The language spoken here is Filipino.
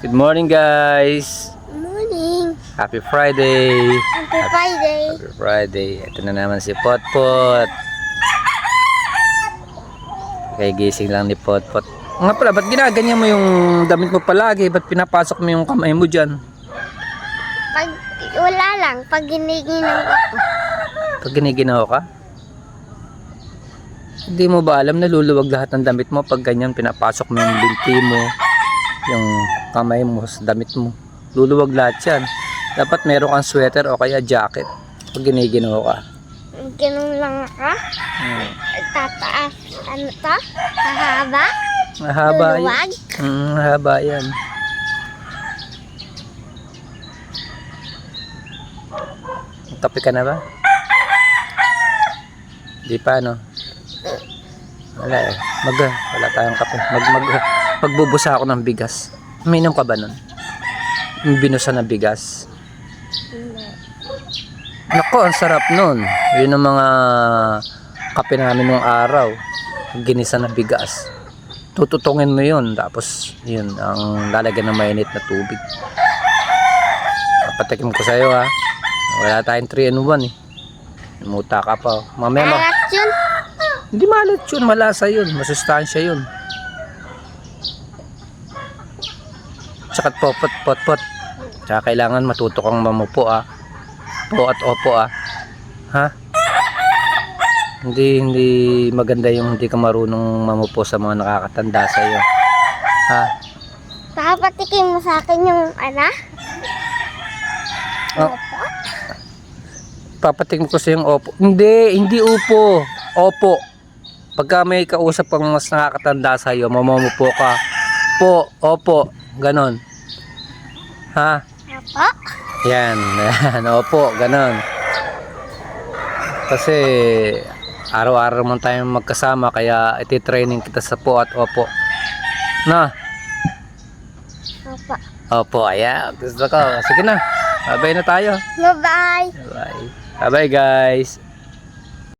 Good morning, guys. Morning. Happy Friday. Happy Friday. Happy Friday. Ito na naman si Potpot. Kaya gising lang ni Potpot. Nga pala, ba't ginaganyan mo yung damit mo palagi? Ba't pinapasok mo yung kamay mo dyan? Pag wala lang, pag giniginaw ako. Pag giniginaw ka? Hindi mo ba alam, naluluwag lahat ng damit mo pag ganyan pinapasok mo yung binti mo, yung kamay mo sa damit mo. Luluwag lahat yan. Dapat meron kang sweater o kaya jacket pag giniginaw ka. Ganun lang ako. Tataas. Ano to? Hahaba? Mahaba Luluwag? yan. Mahaba yan. Kape ka na ba? Di pa, no? Wala eh. Wala tayong kape. Magbubusa ako ng bigas. Uminom ka ba nun? Yung binusa na bigas. Hindi. Nako, ang sarap nun. Yun ang mga kape namin nung araw. Ginisa na bigas. Tututungin mo yun. Tapos, yun, ang lalagyan ng mainit na tubig. Papatikim ko sa'yo, ha. Wala tayong 3-in-1 eh. Muta ka pa. Mamaya Alat yun. hindi malat yun, malasa yun, masustansya yun. Tsaka pot. Tsaka kailangan matuto kang mamupo, ah. Po at opo, ah. Ha? Hindi maganda yung hindi ka marunong mamupo sa mga nakakatanda sa iyo. Ha? Papatikin mo sa akin yung ano? Oh. Papatikim ko sa yung opo. Hindi upo. Opo. Pagka may kausap pang mas nakakatanda sa iyo, mamumupo ka. Po, opo, ganon. Ha? Opo. Yan, opo, ganon. Kasi araw-araw man tayong magkasama, kaya iti-training kita sa po at opo. Na? Opo. Opo, ayan. Gusto ko. Sige na. Bye-bye na tayo. Bye-bye. Bye. Bye-bye, guys.